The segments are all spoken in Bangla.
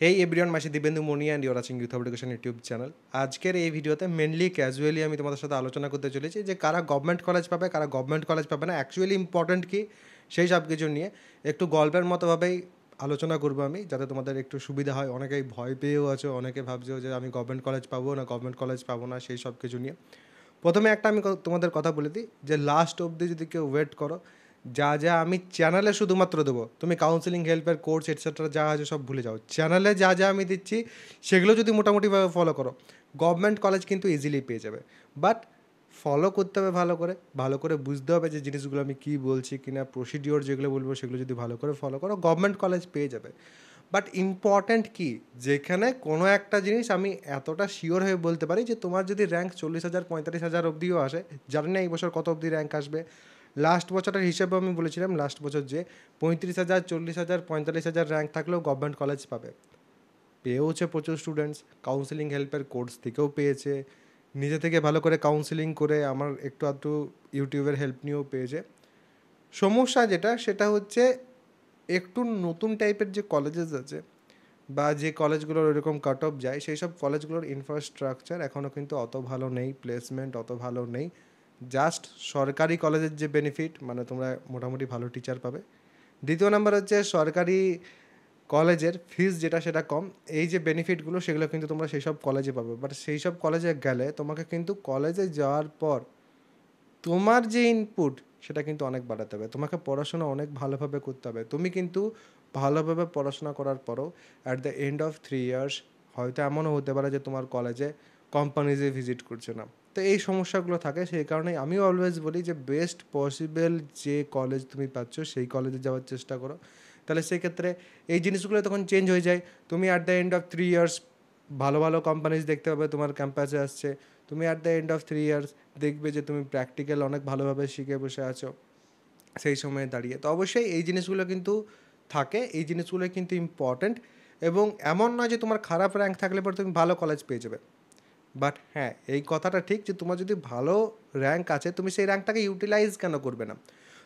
হেই এভরিওয়ান, মাসি Dibyendu Moni and you're watching Youth of Education YouTube channel. আজকের এই ভিডিওতে মেনলি ক্যাজুয়ালি আমি তোমাদের সাথে আলোচনা করতে চলেছি যে কারা গভর্নমেন্ট কলেজ পাবে, কারা গভর্নমেন্ট কলেজ পাবে না, অ্যাকচুয়ালি ইম্পর্ট্যান্ট কি সেই সব কিছু নিয়ে একটু গল্পের মতোভাবেই আলোচনা করবো আমি, যাতে তোমাদের একটু সুবিধা হয়। অনেকেই ভয় পেয়েও আছো, অনেকে ভাবছো যে আমি গভর্নমেন্ট কলেজ পাবো না, গভর্নমেন্ট কলেজ পাবো না, সেই সব কিছু নিয়ে। প্রথমে একটা আমি তোমাদের কথা বলে দিই যে লাস্ট অবধি যদি কেউ ওয়েট করো, যা যা আমি চ্যানেলে শুধুমাত্র দেবো, তুমি কাউন্সিলিং হেল্পের কোর্স এটসেট্রা যা আছে সব ভুলে যাও। চ্যানেলে যা যা আমি দিচ্ছি সেগুলো যদি মোটামুটিভাবে ফলো করো, গভর্নমেন্ট কলেজ কিন্তু ইজিলি পেয়ে যাবে। বাট ফলো করতে হবে ভালো করে বুঝতে হবে যে জিনিসগুলো আমি কী বলছি কিনা, প্রসিডিওর যেগুলো বলবো সেগুলো যদি ভালো করে ফলো করো, গভর্নমেন্ট কলেজ পেয়ে যাবে। বাট ইম্পর্ট্যান্ট কি, যেখানে কোনো একটা জিনিস আমি এতটা শিওর হয়ে বলতে পারি যে তোমার যদি র্যাঙ্ক 40,000 45,000 অবধিও আসে, জানি না এই বছর কত অবধি র্যাঙ্ক আসবে। লাস্ট বছরের হিসেবে আমি বলেছিলাম লাস্ট বছর যে 35,000 40,000 45,000 র্যাঙ্ক থাকলেও গভর্নমেন্ট কলেজ পাবে। পেয়েওছে প্রচুর স্টুডেন্টস, কাউন্সিলিং হেল্পের কোর্স থেকেও পেয়েছে, নিজে থেকে ভালো করে কাউন্সিলিং করে আমার একটু আধটু ইউটিউবের হেল্প নিয়েও পেয়েছে। সমস্যা যেটা সেটা হচ্ছে একটু নতুন টাইপের যে কলেজেস আছে বা যে কলেজগুলোর ওইরকম কাট অফ যায়, সেই সব কলেজগুলোর ইনফ্রাস্ট্রাকচার এখনও কিন্তু অত ভালো নেই, প্লেসমেন্ট অত ভালো নেই। জাস্ট সরকারি কলেজের যে বেনিফিট, মানে তোমরা মোটামুটি ভালো টিচার পাবে। দ্বিতীয় নাম্বার হচ্ছে সরকারি কলেজের ফিস যেটা সেটা কম। এই যে বেনিফিটগুলো সেগুলো কিন্তু তোমরা সেই সব কলেজে পাবে। বাট সেই সব কলেজে গেলে তোমাকে কিন্তু কলেজে যাওয়ার পর তোমার যে ইনপুট সেটা কিন্তু অনেক বাড়াতে হবে, তোমাকে পড়াশোনা অনেক ভালোভাবে করতে হবে। তুমি কিন্তু ভালোভাবে পড়াশোনা করার পরও at the end of 3 years হয়তো এমনও হতে পারে যে তোমার কলেজে কোম্পানিজে ভিজিট করছে না। তো এই সমস্যাগুলো থাকে, সেই কারণেই আমি অলওয়েজ বলি যে বেস্ট পসিবল যে কলেজ তুমি পাচ্ছ সেই কলেজে যাওয়ার চেষ্টা করো। তাহলে সেক্ষেত্রে এই জিনিসগুলো তখন চেঞ্জ হয়ে যায়। তুমি at the end of 3 years ভালো ভালো কোম্পানিজ দেখতে পাবে তোমার ক্যাম্পাসে আসছে। তুমি at the end of 3 years দেখবে যে তুমি প্র্যাকটিক্যাল অনেক ভালোভাবে শিখে বসে আছো সেই সময়ে দাঁড়িয়ে। তো অবশ্যই এই জিনিসগুলো কিন্তু থাকে, এই জিনিসগুলো কিন্তু ইম্পর্ট্যান্ট। এবং এমন নয় যে তোমার খারাপ র্যাঙ্ক থাকলে পরে তুমি ভালো কলেজ পেয়ে যাবে। বাট হ্যাঁ, এই কথাটা ঠিক যে তোমার যদি ভালো র্যাঙ্ক আছে, তুমি সেই র্যাঙ্কটাকে ইউটিলাইজ কেন করবে না?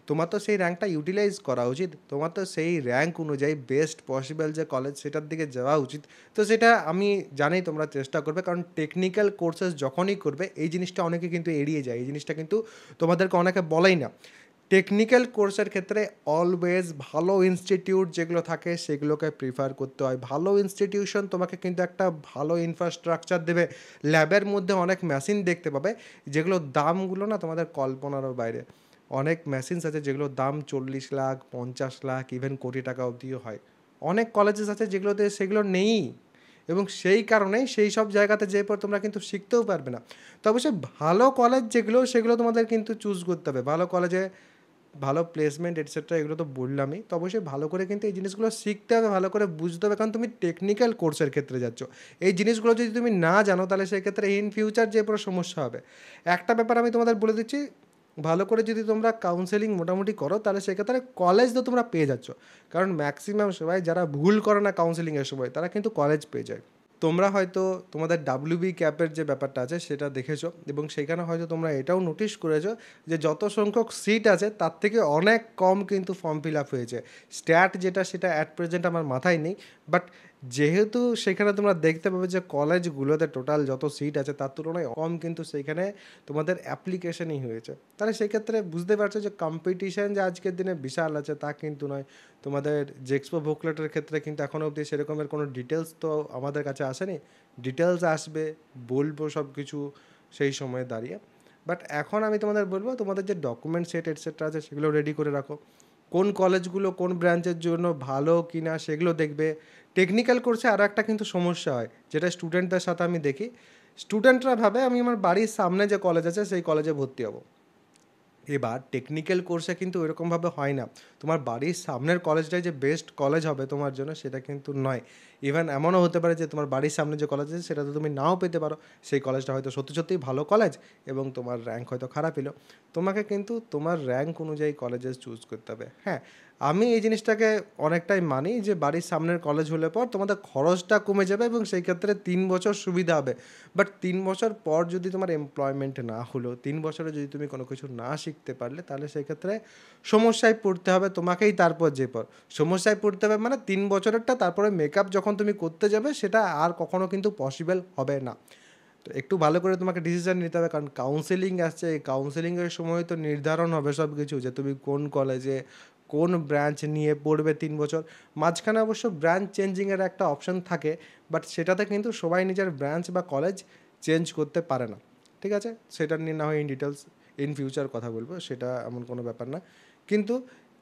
তোমার তো সেই র্যাঙ্কটা ইউটিলাইজ করা উচিত, তোমার তো সেই র্যাঙ্ক অনুযায়ী বেস্ট পসিবল যে কলেজ সেটার দিকে যাওয়া উচিত। তো সেটা আমি জানি তোমরা চেষ্টা করবে, কারণ টেকনিক্যাল কোর্সেস যখনই করবে এই জিনিসটা অনেকে কিন্তু এড়িয়ে যায়, এই জিনিসটা কিন্তু তোমাদেরকে অনেকে বলেই না। টেকনিক্যাল কোর্সের ক্ষেত্রে অলওয়েজ ভালো ইনস্টিটিউট যেগুলো থাকে সেগুলোকে প্রিফার করতে হয়। ভালো ইনস্টিটিউশন তোমাকে কিন্তু একটা ভালো ইনফ্রাস্ট্রাকচার দেবে, ল্যাবের মধ্যে অনেক মেশিন দেখতে পাবে যেগুলোর দামগুলো না তোমাদের কল্পনারও বাইরে। অনেক মেশিনস আছে যেগুলোর দাম 40 লাখ 50 লাখ ইভেন কোটি টাকা অবধিও হয়। অনেক কলেজেস আছে যেগুলোতে সেগুলো নেই, এবং সেই কারণেই সেই সব জায়গাতে যেয়ে পর তোমরা কিন্তু শিখতেও পারবে না। তো অবশ্যই ভালো কলেজ যেগুলো সেগুলো তোমাদের কিন্তু চুজ করতে হবে। ভালো কলেজে ভালো প্লেসমেন্ট এটসেট্রা এগুলো তো বললামই, তো অবশ্যই ভালো করে কিন্তু এই জিনিসগুলো শিখতে হবে, ভালো করে বুঝতে হবে, কারণ তুমি টেকনিক্যাল কোর্সের ক্ষেত্রে যাচ্ছ। এই জিনিসগুলো যদি তুমি না জানো তাহলে সেক্ষেত্রে ইন ফিউচার যে পুরো সমস্যা হবে। একটা ব্যাপার আমি তোমাদের বলে দিচ্ছি, ভালো করে যদি তোমরা কাউন্সেলিং মোটামুটি করো তাহলে সেক্ষেত্রে কলেজ তো তোমরা পেয়ে যাচ্ছ। কারণ ম্যাক্সিমাম সবাই যারা ভুল করে না কাউন্সেলিংয়ের সময় তারা কিন্তু কলেজ পেয়ে যায়। তোমরা হয়তো তোমাদের ডাব্লিউবি ক্যাপের যে ব্যাপারটা আছে সেটা দেখেছো, এবং সেখানে হয়তো তোমরা এটাও নোটিশ করেছো যে যত সংখ্যক সিট আছে তার থেকে অনেক কম কিন্তু ফর্ম ফিল আপ হয়েছে। স্ট্যাট যেটা সেটা অ্যাট প্রেজেন্ট আমার মাথায় নেই, বাট যেহেতু সেখানে তোমরা দেখতে পাবে যে কলেজগুলোতে টোটাল যত সিট আছে তার তুলনায় কম কিন্তু সেইখানে তোমাদের অ্যাপ্লিকেশনই হয়েছে। তাহলে সেক্ষেত্রে বুঝতে পারছো যে কম্পিটিশান যে আজকের দিনে বিশাল আছে তা কিন্তু নয়। তোমাদের জেক্সপো বুকলেটের ক্ষেত্রে কিন্তু এখনও অবধি সেরকমের কোনো ডিটেলস তো আমাদের কাছে আসেনি। ডিটেলস আসবে, বলবো সব কিছু সেই সময় দাঁড়িয়ে। বাট এখন আমি তোমাদের বলবো তোমাদের যে ডকুমেন্ট সেট এটসেট্রা আছে সেগুলো রেডি করে রাখো। কোন কলেজগুলো কোন ব্রাঞ্চের জন্য ভালো কি না সেগুলো দেখবে। টেকনিক্যাল কোর্সে আরও একটা কিন্তু সমস্যা হয় যেটা স্টুডেন্টদের সাথে আমি দেখি, স্টুডেন্টরা ভাবে আমি আমার বাড়ির সামনে যে কলেজ আছে সেই কলেজে ভর্তি হব। এবার টেকনিক্যাল কোর্সে কিন্তু এরকমভাবে হয় না। তোমার বাড়ির সামনের কলেজটাই যে বেস্ট কলেজ হবে তোমার জন্য সেটা কিন্তু নয়। ইভেন এমনও হতে পারে যে তোমার বাড়ির সামনে যে কলেজ আছে সেটা তো তুমি নাও পেতে পারো, সেই কলেজটা হয়তো সত্যি সত্যিই ভালো কলেজ এবং তোমার র্যাঙ্ক হয়তো খারাপ এলো। তোমাকে কিন্তু তোমার র্যাঙ্ক অনুযায়ী কলেজেস চুজ করতে হবে। হ্যাঁ, আমি এই জিনিসটাকে অনেকটাই মানি যে বাড়ির সামনের কলেজ হলে পর তোমাদের খরচটা কমে যাবে এবং সেই ক্ষেত্রে 3 বছর সুবিধা হবে। বাট 3 বছর পর যদি তোমার এমপ্লয়মেন্ট না হলো, 3 বছরে যদি তুমি কোনো কিছু না শিখতে পারলে, তাহলে সেই ক্ষেত্রে সমস্যায় পড়তে হবে তোমাকেই তারপর যে পর। সমস্যায় পড়তে হবে মানে 3 বছরেরটা তারপরে মেকআপ যখন তুমি করতে যাবে সেটা আর কখনো কিন্তু পসিবল হবে না। তো একটু ভালো করে তোমাকে ডিসিশন নিতে হবে, কারণ কাউন্সেলিং আসছে, এই কাউন্সেলিংয়ের সময় তো নির্ধারণ হবে সব কিছু যে তুমি কোন কলেজে কোন ব্রাঞ্চ নিয়ে পড়বে 3 বছর। মাঝখানে অবশ্য ব্রাঞ্চ চেঞ্জিংয়ের একটা অপশন থাকে, বাট সেটাতে কিন্তু সবাই নিজের ব্রাঞ্চ বা কলেজ চেঞ্জ করতে পারে না। ঠিক আছে, সেটা নিয়ে না হয় ইন ডিটেলস ইন ফিউচার কথা বলবো, সেটা এমন কোনো ব্যাপার না। কিন্তু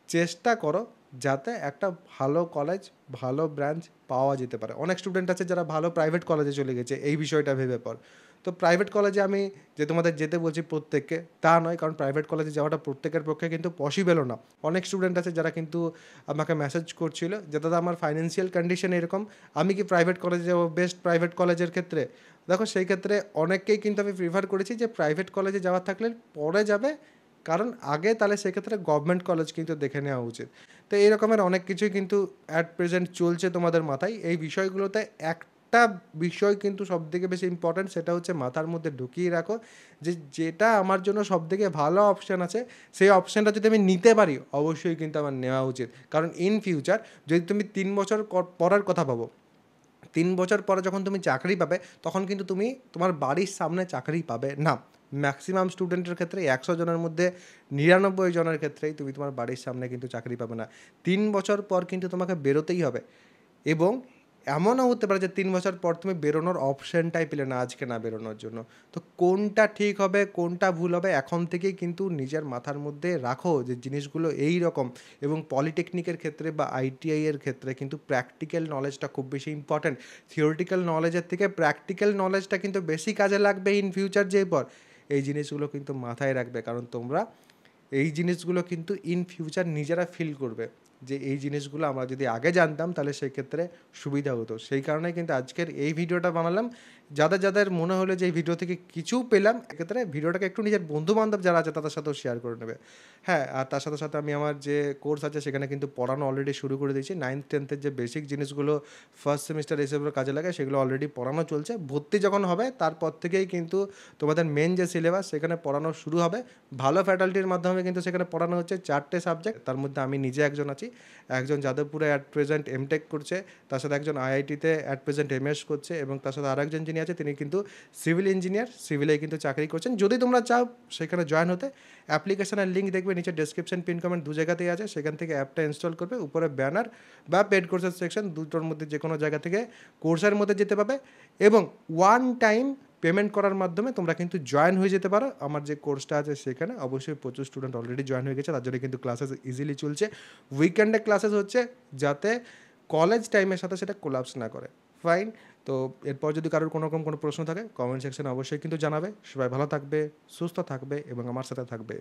চেষ্টা করো যাতে একটা ভালো কলেজ, ভালো ব্রাঞ্চ পাওয়া যেতে পারে। অনেক স্টুডেন্ট আছে যারা ভালো প্রাইভেট কলেজে চলে গেছে এই বিষয়টা ভেবে পর। তো প্রাইভেট কলেজে আমি যে তোমাদের যেতে বলছি প্রত্যেককে, তা নয়, কারণ প্রাইভেট কলেজে যাওয়াটা প্রত্যেকের পক্ষে কিন্তু পসিবলও না। অনেক স্টুডেন্ট আছে যারা কিন্তু আমাকে মেসেজ করছিল যে দাদা আমার ফাইন্যান্সিয়াল কন্ডিশন এরকম, আমি কি প্রাইভেট কলেজে যাবো বেস্ট প্রাইভেট কলেজের ক্ষেত্রে। দেখো সেই ক্ষেত্রে অনেককেই কিন্তু আমি প্রিফার করেছি যে প্রাইভেট কলেজে যাওয়ার থাকলে পরে যাবে, কারণ আগে তাহলে সেক্ষেত্রে গভর্নমেন্ট কলেজ কিন্তু দেখে নেওয়া উচিত। তো এই রকমের অনেক কিছুই কিন্তু অ্যাট প্রেজেন্ট চলছে তোমাদের মাথায়। এই বিষয়গুলোতে একটা বিষয় কিন্তু সবথেকে বেশি ইম্পর্ট্যান্ট, সেটা হচ্ছে মাথার মধ্যে ঢুকিয়ে রাখো যে যেটা আমার জন্য সবথেকে ভালো অপশান আছে, সেই অপশানটা যদি আমি নিতে পারি অবশ্যই কিন্তু আমার নেওয়া উচিত। কারণ ইন ফিউচার যদি তুমি 3 বছর পড়ার কথা ভাবো, 3 বছর পরে যখন তুমি চাকরি পাবে তখন কিন্তু তুমি তোমার বাড়ির সামনে চাকরি পাবে না। ম্যাক্সিমাম স্টুডেন্টের ক্ষেত্রে 100 জনের মধ্যে 99 জনের ক্ষেত্রেই তুমি তোমার বাড়ির সামনে কিন্তু চাকরি পাবে না। 3 বছর পর কিন্তু তোমাকে বেরোতেই হবে। এবং এমনও হতে পারে যে 3 বছর পর তুমি বেরোনোর অপশানটাই পেলে না আজকে না বেরোনোর জন্য। তো কোনটা ঠিক হবে কোনটা ভুল হবে এখন থেকেই কিন্তু নিজের মাথার মধ্যে রাখো যে জিনিসগুলো এই রকম। এবং পলিটেকনিকের ক্ষেত্রে বা আইটিআই এর ক্ষেত্রে কিন্তু প্র্যাকটিক্যাল নলেজটা খুব বেশি ইম্পর্ট্যান্ট। থিওরিটিক্যাল নলেজের থেকে প্র্যাকটিক্যাল নলেজটা কিন্তু বেশি কাজে লাগবে ইন ফিউচার যেই পর। এই জিনিসগুলো কিন্তু মাথায় রাখবে, কারণ তোমরা এই জিনিসগুলো কিন্তু ইন ফিউচার নিজেরা ফিল করবে যে এই জিনিসগুলো আমরা যদি আগে জানতাম তাহলে সেই ক্ষেত্রে সুবিধা হতো। সেই কারণেই কিন্তু আজকের এই ভিডিওটা বানালাম। যাদের যাদের মনে হলো যে এই ভিডিও থেকে কিছু পেলাম, এক্ষেত্রে ভিডিওটাকে একটু নিজের বন্ধুবান্ধব যারা আছে তাদের সাথেও শেয়ার করে নেবে। হ্যাঁ, আর তার সাথে সাথে আমি আমার যে কোর্স আছে সেখানে কিন্তু পড়ানো অলরেডি শুরু করে দিয়েছি। 9th 10th যে বেসিক জিনিসগুলো ফার্স্ট সেমিস্টার এসবের কাজে লাগে সেগুলো অলরেডি পড়ানো চলছে। ভর্তি যখন হবে তারপর থেকেই কিন্তু তোমাদের মেন যে সিলেবাস সেখানে পড়ানো শুরু হবে। ভালো ফ্যাকাল্টির মাধ্যমে কিন্তু সেখানে পড়ানো হচ্ছে 4টে সাবজেক্ট, তার মধ্যে আমি নিজে একজন আছি। একজন যাদবপুরে অ্যাট প্রেজেন্ট এমটেক করছে, তার সাথে একজন আইআইটিতে অ্যাট প্রেজেন্ট এমএস করছে, এবং তার সাথে আরেকজন যিনি আছে তিনি কিন্তু সিভিল ইঞ্জিনিয়ার, সিভিলে কিন্তু চাকরি করছেন। যদি তোমরা চাও সেখানে জয়েন হতে, অ্যাপ্লিকেশনের লিঙ্ক দেখবে নিচে ডেসক্রিপশন পিন কমেন্ট দু জায়গাতেই আছে, সেখান থেকে অ্যাপটা ইনস্টল করবে, উপরে ব্যানার বা পেড কোর্সের সেকশন দুটোর মধ্যে যে কোনো জায়গা থেকে কোর্সের মধ্যে যেতে পাবে, এবং ওয়ান টাইম পেমেন্ট করার মাধ্যমে তোমরা কিন্তু জয়েন হয়ে যেতে পারো আমার যে কোর্সটা আছে সেখানে। অবশ্যই প্রচুর স্টুডেন্ট অলরেডি জয়েন হয়ে গেছে, তার জন্য কিন্তু ক্লাসেস ইজিলি চলছে। উইকেন্ডে ক্লাসেস হচ্ছে যাতে কলেজ টাইমের সাথে সেটা কোলাপস না করে। ফাইন। তো এরপর যদি কারোর কোনো রকম কোনো প্রশ্ন থাকে কমেন্ট সেকশনে অবশ্যই কিন্তু জানাবে। সবাই ভালো থাকবে, সুস্থ থাকবে এবং আমার সাথে থাকবে।